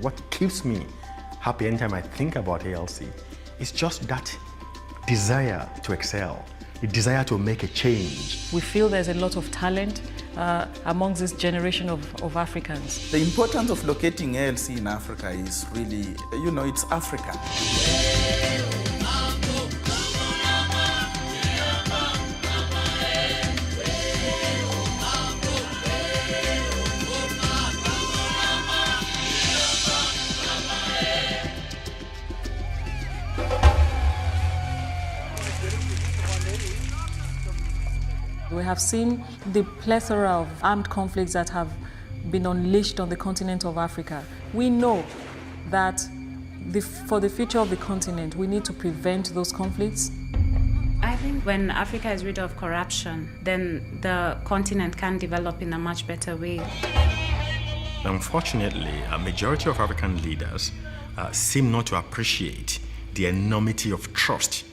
What keeps me happy anytime I think about ALC is just that desire to excel, the desire to make a change. We feel there's a lot of talent amongst this generation of Africans. The importance of locating ALC in Africa is really, it's Africa. We have seen the plethora of armed conflicts that have been unleashed on the continent of Africa. We know that for the future of the continent, we need to prevent those conflicts. I think when Africa is rid of corruption, then the continent can develop in a much better way. Unfortunately, a majority of African leaders seem not to appreciate the enormity of trust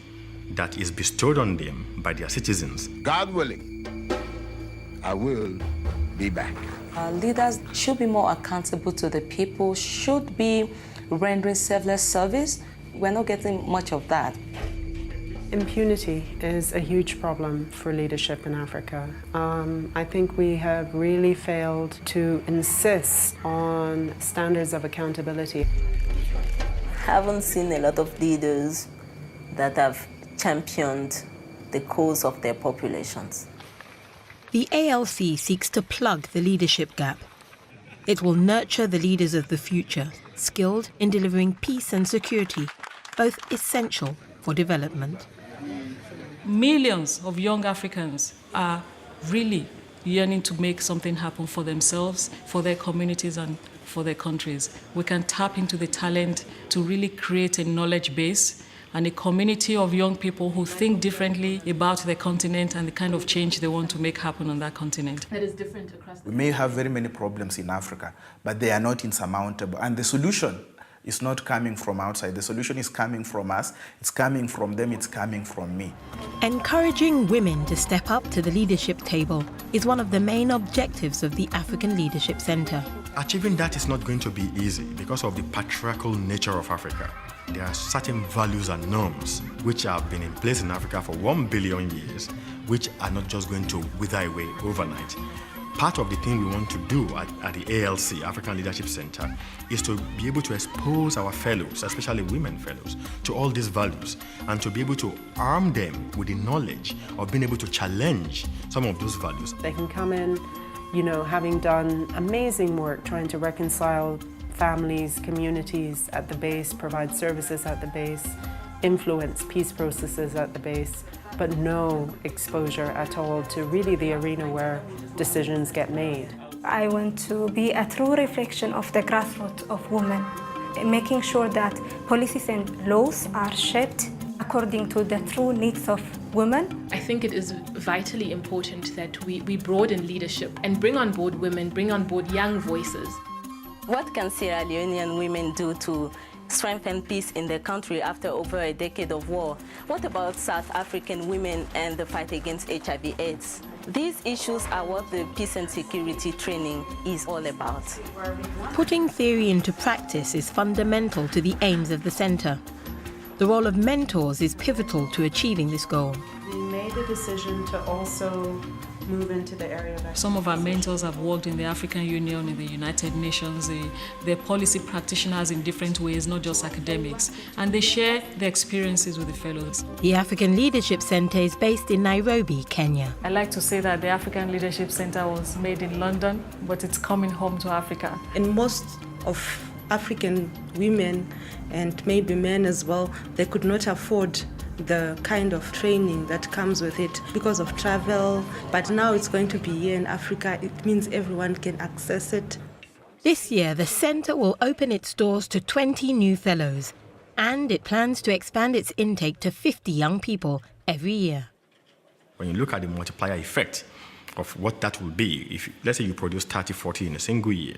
that is bestowed on them by their citizens. God willing, I will be back. Leaders should be more accountable to the people, should be rendering selfless service. We're not getting much of that. Impunity is a huge problem for leadership in Africa. I think we have really failed to insist on standards of accountability. Haven't seen a lot of leaders that have championed the cause of their populations. The ALC seeks to plug the leadership gap. It will nurture the leaders of the future, skilled in delivering peace and security, both essential for development. Millions of young Africans are really yearning to make something happen for themselves, for their communities and for their countries. We can tap into the talent to really create a knowledge base and a community of young people who think differently about the continent and the kind of change they want to make happen on that continent. That is different across the We may have very many problems in Africa, but they are not insurmountable. And the solution is not coming from outside. The solution is coming from us. It's coming from them. It's coming from me. Encouraging women to step up to the leadership table is one of the main objectives of the African Leadership Centre. Achieving that is not going to be easy because of the patriarchal nature of Africa. There are certain values and norms which have been in place in Africa for 1 billion years, which are not just going to wither away overnight. Part of the thing we want to do at the ALC, African Leadership Center, is to be able to expose our fellows, especially women fellows, to all these values and to be able to arm them with the knowledge of being able to challenge some of those values. They can come in, having done amazing work trying to reconcile families, communities at the base, provide services at the base, influence peace processes at the base, but no exposure at all to really the arena where decisions get made. I want to be a true reflection of the grassroots of women, making sure that policies and laws are shaped according to the true needs of women. I think it is vitally important that we broaden leadership and bring on board women, bring on board young voices. What can Sierra Leonean women do to strengthen peace in their country after over a decade of war? What about South African women and the fight against HIV/AIDS? These issues are what the peace and security training is all about. Putting theory into practice is fundamental to the aims of the centre. The role of mentors is pivotal to achieving this goal. We made the decision to also move into the area of... Some of our mentors have worked in the African Union, in the United Nations. They're policy practitioners in different ways, not just academics. And they share their experiences with the fellows. The African Leadership Centre is based in Nairobi, Kenya. I like to say that the African Leadership Centre was made in London, but it's coming home to Africa. And most of African women and maybe men as well, they could not afford the kind of training that comes with it because of travel. But now it's going to be here in Africa. It means everyone can access it. This year, the centre will open its doors to 20 new fellows, and it plans to expand its intake to 50 young people every year. When you look at the multiplier effect of what that will be, if let's say you produce 30, 40 in a single year,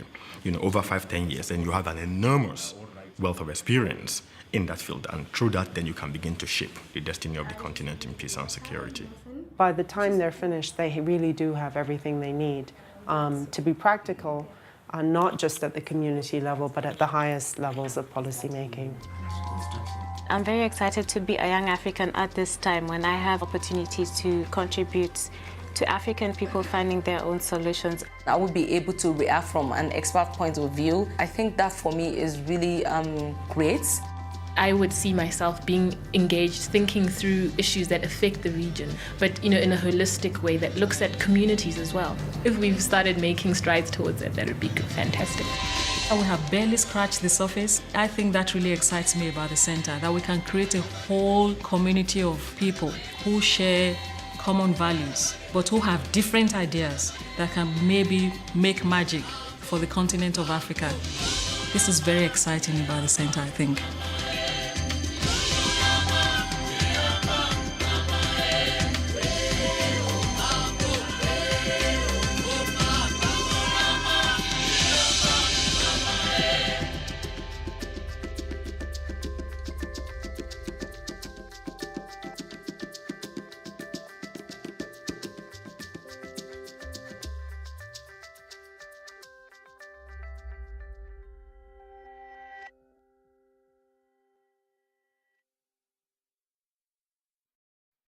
over 5-10 years, then you have an enormous wealth of experience in that field, and through that then you can begin to shape the destiny of the continent in peace and security. By the time they're finished, they really do have everything they need. To be practical, not just at the community level, but at the highest levels of policy making. I'm very excited to be a young African at this time when I have opportunities to contribute to African people finding their own solutions. I would be able to react from an expert point of view. I think that for me is really great. I would see myself being engaged, thinking through issues that affect the region, but in a holistic way that looks at communities as well. If we've started making strides towards it, that would be fantastic. We have barely scratched the surface. I think that really excites me about the center, that we can create a whole community of people who share common values, but who have different ideas that can maybe make magic for the continent of Africa. This is very exciting about the center, I think.